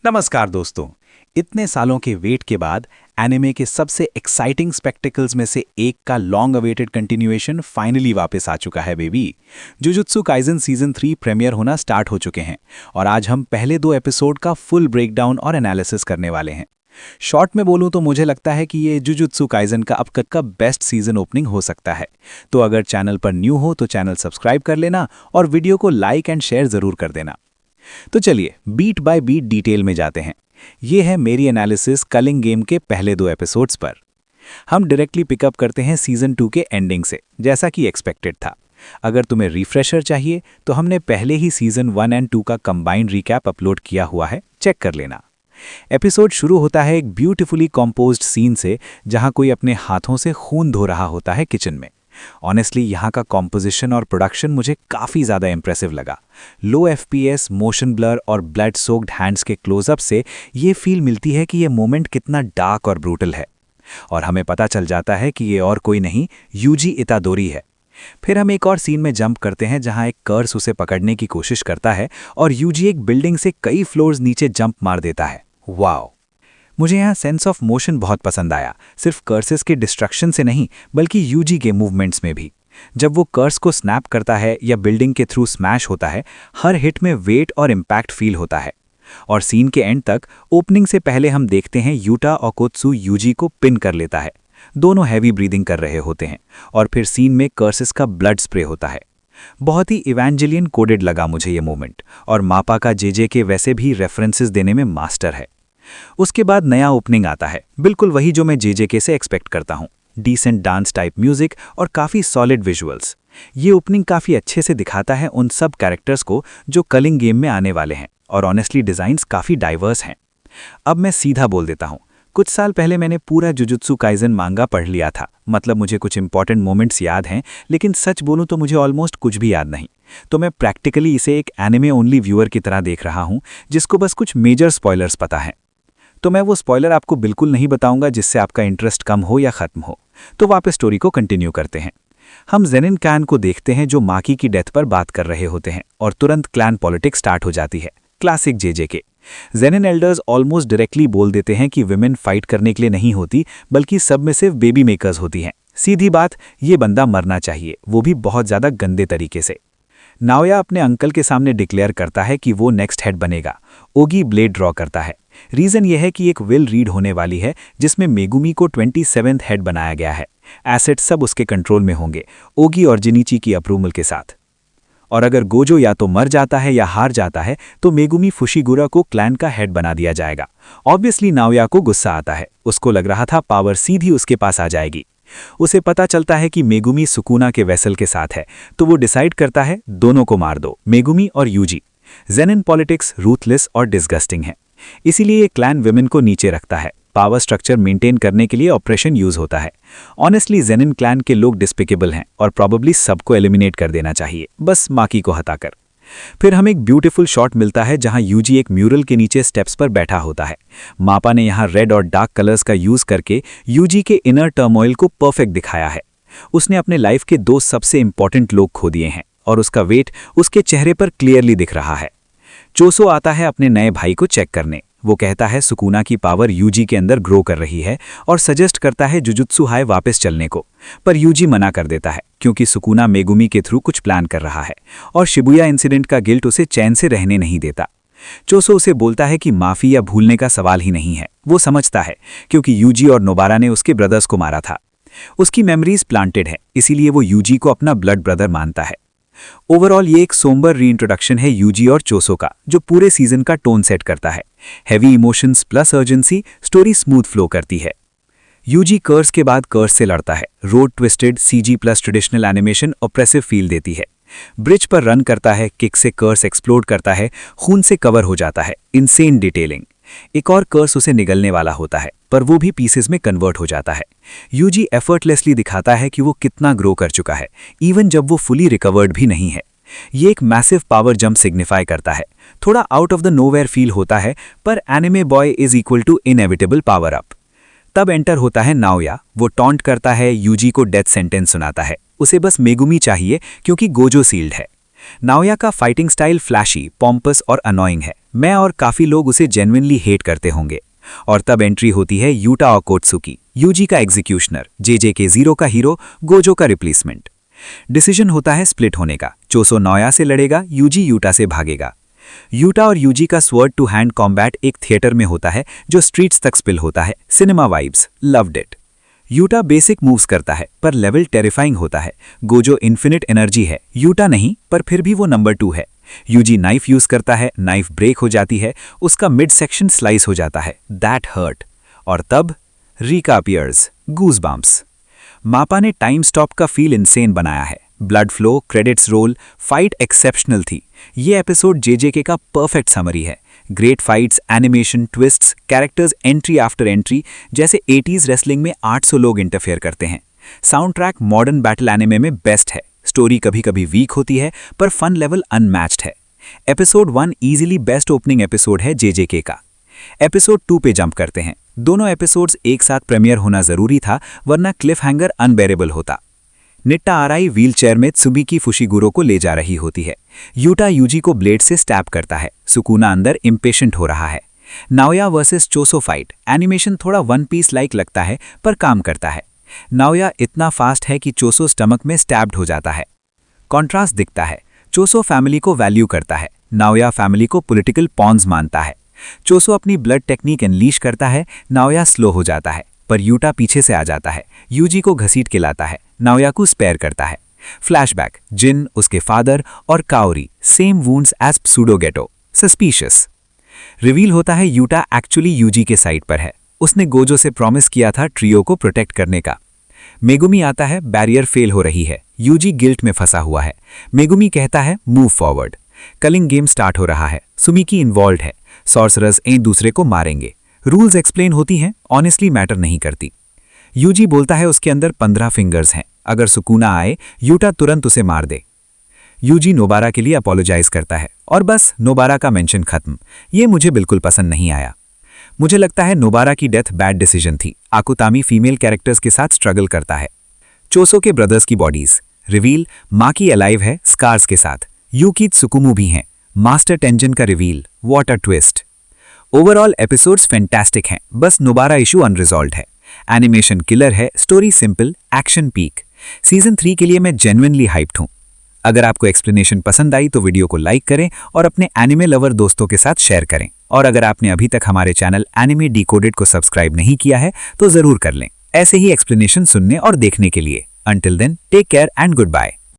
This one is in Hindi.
नमस्कार दोस्तों। इतने सालों के वेट के बाद एनिमे के सबसे एक्साइटिंग स्पेक्टिकल्स में से एक का लॉन्ग अवेटेड कंटिन्यूएशन फाइनली वापस आ चुका है baby. Jujutsu Kaisen season 3 premiere होना स्टार्ट हो चुके हैं और आज हम पहले 2 एपिसोड का फुल ब्रेकडाउन और एनालिसिस करने वाले हैं। शॉर्ट में बोलूं तो मुझे लगता है कि ये जुजुत्सु काइजन का अब तक का बेस्ट सीजन ओपनिंग हो सकता है। तो अगर चैनल पर न्यू हो तो चैनल सब्सक्राइब कर लेना और वीडियो को लाइक एंड शेयर जरूर कर देना। तो चलिए बीट बाय बीट डिटेल में जाते हैं। ये है मेरी एनालिसिस कलिंग गेम के पहले 2 एपिसोड्स पर। हम डायरेक्टली पिकअप करते हैं सीजन 2 के एंडिंग से, जैसा कि एक्सपेक्टेड था। अगर तुम्हें रिफ्रेशर चाहिए तो हमने पहले ही सीजन 1 एंड 2 का कंबाइंड रिकैप अपलोड किया हुआ है, चेक कर लेना। एपिसोड शुरू होता है एक ब्यूटीफुली कॉम्पोज्ड सीन से, जहां कोई अपने हाथों से खून धो रहा होता है किचन में। ऑनेस्टली यहाँ का कॉम्पोजिशन और प्रोडक्शन मुझे काफ़ी ज़्यादा इंप्रेसिव लगा। लो एफपीएस, मोशन ब्लर और ब्लड सोक्ड हैंड्स के क्लोजअप से ये फील मिलती है कि ये मोमेंट कितना डार्क और ब्रूटल है। और हमें पता चल जाता है कि ये और कोई नहीं, यूजी इतादोरी है। फिर हम एक और सीन में जंप करते हैं जहां एक कर्स उसे पकड़ने की कोशिश करता है और यूजी एक बिल्डिंग से कई फ्लोर्स नीचे जंप मार देता है। वाओ! मुझे यहाँ सेंस ऑफ मोशन बहुत पसंद आया, सिर्फ कर्सेस के डिस्ट्रक्शन से नहीं बल्कि यूजी के मूवमेंट्स में भी। जब वो कर्स को स्नैप करता है या बिल्डिंग के थ्रू स्मैश होता है, हर हिट में वेट और इम्पैक्ट फील होता है। और सीन के एंड तक ओपनिंग से पहले हम देखते हैं यूटा ओकोत्सु यूजी को पिन कर लेता है। दोनों हैवी ब्रीदिंग कर रहे होते हैं और फिर सीन में कर्सेस का ब्लड स्प्रे होता है। बहुत ही इवेंजेलियन कोडेड लगा मुझे ये मोमेंट, और मापा का जेजे के वैसे भी रेफरेंसेस देने में मास्टर है। उसके बाद नया ओपनिंग आता है, बिल्कुल वही जो मैं जेजेके से एक्सपेक्ट करता हूँ। डिसेंट डांस टाइप म्यूजिक और काफ़ी सॉलिड विजुअल्स। ये ओपनिंग काफ़ी अच्छे से दिखाता है उन सब कैरेक्टर्स को जो कलिंग गेम में आने वाले हैं, और ऑनेस्टली डिज़ाइंस काफ़ी डाइवर्स हैं। अब मैं सीधा बोल देता हूँ, कुछ साल पहले मैंने पूरा जुजुत्सु काइजन मांगा पढ़ लिया था, मतलब मुझे कुछ इंपॉर्टेंट मोमेंट्स याद हैं, लेकिन सच बोलूं तो मुझे ऑलमोस्ट कुछ भी याद नहीं। तो मैं प्रैक्टिकली इसे एक एनिमे ओनली व्यूअर की तरह देख रहा हूं, जिसको बस कुछ मेजर स्पॉयलर्स पता हैं। तो मैं वो स्पॉयलर आपको बिल्कुल नहीं बताऊंगा जिससे आपका इंटरेस्ट कम हो या खत्म हो। तो वापस स्टोरी को कंटिन्यू करते हैं। हम जेनिन क्लैन को देखते हैं जो माकी की डेथ पर बात कर रहे होते हैं, और तुरंत क्लैन पॉलिटिक्स स्टार्ट हो जाती है, classic JJK. Zenin elders almost directly बोल देते हैं कि विमेन फाइट करने के लिए नहीं होती बल्कि सबमिसिव बेबी मेकर्स होती हैं। सीधी बात, ये बंदा मरना चाहिए, वो भी बहुत ज़्यादा गंदे तरीके से। नाओया अपने अंकल के सामने डिक्लेयर करता है कि वो नेक्स्ट हेड बनेगा। ओगी ब्लेड ड्रॉ करता है। रीज़न यह है कि एक विल रीड होने वाली है जिसमें मेगुमी को 27th हेड बनाया गया है। एसेट्स सब उसके कंट्रोल में होंगे, ओगी और जिनीची की अप्रूवल के साथ। और अगर गोजो या तो मर जाता है या हार जाता है तो मेगुमी फुशिगुरा को क्लैन का हेड बना दिया जाएगा। ऑब्वियसली नाओया को गुस्सा आता है, उसको लग रहा था पावर सीधी उसके पास आ जाएगी। उसे पता चलता है कि मेगुमी सुकुना के वेसल के साथ है, तो वो डिसाइड करता है दोनों को मार दो, मेगुमी और यूजी। जेनिन पॉलिटिक्स रूथलेस और डिस्गस्टिंग है, इसीलिए ये क्लैन विमेन को नीचे रखता है। पावर स्ट्रक्चर मेंटेन करने के लिए ऑपरेशन यूज होता है। ऑनेस्टली जेनिन क्लैन के लोग डिस्पिकेबल हैं और प्रॉबेबली सबको एलिमिनेट कर देना चाहिए, बस माकी को हटाकर। फिर हमें एक ब्यूटीफुल शॉट मिलता है जहां यूजी एक म्यूरल के नीचे स्टेप्स पर बैठा होता है। मापा ने यहां रेड और डार्क कलर्स का यूज करके यूजी के इनर टर्मोइल को परफेक्ट दिखाया है। उसने अपने लाइफ के 2 सबसे इंपॉर्टेंट लोग खो दिए हैं और उसका वेट उसके चेहरे पर क्लियरली दिख रहा है। चोसो आता है अपने नए भाई को चेक करने। वो कहता है सुकुना की पावर यूजी के अंदर ग्रो कर रही है और सजेस्ट करता है जुजुत्सु हाई वापस चलने को, पर यूजी मना कर देता है क्योंकि सुकुना मेगुमी के थ्रू कुछ प्लान कर रहा है और शिबुया इंसिडेंट का गिल्ट उसे चैन से रहने नहीं देता। चोसो उसे बोलता है कि माफी या भूलने का सवाल ही नहीं है, वो समझता है क्योंकि यूजी और नोबारा ने उसके ब्रदर्स को मारा था। उसकी मेमोरीज प्लांटेड है, इसीलिए वो यूजी को अपना ब्लड ब्रदर मानता है। ओवरऑल ये एक सोम्बर रीइंट्रोडक्शन है यूजी और चोसो का, जो पूरे सीजन का टोन सेट करता है। Heavy emotions plus urgency, story smooth flow करती है। यूजी कर्स के बाद कर्स से लड़ता है। Road twisted CG plus traditional animation oppressive feel देती है। ब्रिज पर रन करता है, किक से कर्स एक्सप्लोड करता है, खून से कवर हो जाता है, इनसेन डिटेलिंग। एक और कर्स उसे निगलने वाला होता है, पर वो भी पीसेस में कन्वर्ट हो जाता है। यूजी एफर्टलेसली दिखाता है कि वो कितना ग्रो कर चुका है, इवन जब वो फुली रिकवर्ड भी नहीं है। ये एक मैसिव पावर जंप सिग्निफाई करता है। थोड़ा out of the nowhere feel होता है, पर anime boy is equal to inevitable power up. तब एंटर होता है नाओया। वो टॉन्ट करता है, यूजी को डेथ सेंटेंस सुनाता है। उसे बस मेगुमी चाहिए क्योंकि गोजो सील्ड है। नाओया का फाइटिंग स्टाइल फ्लैशी, पॉम्पस और अनोइंग है। मैं और काफ़ी लोग उसे जेन्युइनली हेट करते होंगे। और तब एंट्री होती है यूटा ओकोत्सुकी, यूजी का एग्जीक्यूशनर, जेजेके ज़ीरो का हीरो, गोजो का रिप्लेसमेंट। डिसीजन होता है स्प्लिट होने का। चोसो नाओया से लड़ेगा, यूजी यूटा से भागेगा। यूटा और यूजी का स्वर्ड टू हैंड कॉम्बैट एक थिएटर में होता है जो स्ट्रीट्स तक स्पिल होता है। Cinema vibes, loved it. Utah basic moves करता है पर लेवल टेरिफाइंग होता है। गोजो इन्फिनिट एनर्जी है, यूटा नहीं, पर फिर भी वो नंबर 2 है। यूजी नाइफ यूज करता है, नाइफ ब्रेक हो जाती है, उसका मिड सेक्शन स्लाइस हो जाता है। That hurt. और तब रीका अपीयर्स, गूज़बम्प्स। मापा ने टाइम स्टॉप का फील इनसेन बनाया है। Blood flow, credits roll, fight exceptional थी। ये एपिसोड जेजेके का परफेक्ट समरी है। Great fights, animation, twists, characters entry after entry, जैसे 80s रेसलिंग में 800 लोग इंटरफेयर करते हैं। Soundtrack modern battle anime में बेस्ट है। स्टोरी कभी कभी वीक होती है पर फन लेवल अनमैच्ड है। Episode 1 easily best opening episode है जेजेके का। एपिसोड 2 पे जंप करते हैं। दोनों एपिसोड्स एक साथ प्रीमियर होना जरूरी था, वरना क्लिफ हैंगर अनबेरेबल होता। निट्टा आराई व्हीलचेयर में त्सुबिकी फुशिगुरो को ले जा रही होती है। यूटा यूजी को ब्लेड से स्टैब करता है। सुकुना अंदर इम्पेशेंट हो रहा है। नाओया वर्सेस चोसो फाइट, एनिमेशन थोड़ा वन पीस लाइक लगता है पर काम करता है। नाओया इतना फास्ट है कि चोसो स्टमक में स्टैब्ड हो जाता है। कॉन्ट्रास्ट दिखता है। चोसो फैमिली को वैल्यू करता है, नाओया फैमिली को पॉलिटिकल पॉन्स मानता है। चोसो अपनी ब्लड टेक्निक अनलीश करता है, नाओया स्लो हो जाता है, पर यूटा पीछे से आ जाता है, यूजी को घसीट के लाता है, नाओया को स्पेयर करता है। फ्लैशबैक, जिन, उसके फादर और काओरी, सेम वुंड्स एज प्सूडोगेटो, सस्पिशियस। रिवील होता है यूटा एक्चुअली यूजी के साइड पर है। उसने गोजो से प्रॉमिस किया था ट्रियो को प्रोटेक्ट करने का। मेगुमी आता है, बैरियर फेल हो रही है, यूजी गिल्ट में फंसा हुआ है। मेगुमी कहता है move forward. Culling game start हो रहा है, सुमिकी इन्वॉल्व है, सॉर्सरर्स एक दूसरे को मारेंगे। रूल्स एक्सप्लेन होती हैं, ऑनेस्टली मैटर नहीं करती। यूजी बोलता है उसके अंदर 15 फिंगर्स हैं, अगर सुकुना आए यूटा तुरंत उसे मार दे। यूजी नोबारा के लिए अपोलोजाइज करता है और बस नोबारा का मेंशन खत्म। ये मुझे बिल्कुल पसंद नहीं आया। मुझे लगता है नोबारा की डेथ बैड डिसीजन थी। आकुतामी फीमेल कैरेक्टर्स के साथ स्ट्रगल करता है। चोसो के ब्रदर्स की बॉडीज रिवील, माकी अलाइव है स्कार्स के साथ, यूकी त्सुकुमु भी हैं। मास्टर टेंजन का reveal, what a twist. Overall episodes fantastic हैं, बस नोबारा इशू अनरिजॉल्व्ड है। एनिमेशन किलर है, story simple, action peak. Season 3 के लिए मैं जेन्युइनली हाइप्ड हूं। अगर आपको एक्सप्लेनेशन पसंद आई तो वीडियो को लाइक करें और अपने एनिमे लवर दोस्तों के साथ शेयर करें। और अगर आपने अभी तक हमारे चैनल एनिमे डिकोडेड को सब्सक्राइब नहीं किया है तो जरूर कर लें, ऐसे ही एक्सप्लेनेशन सुनने और देखने के लिए। Until then, take care and good bye.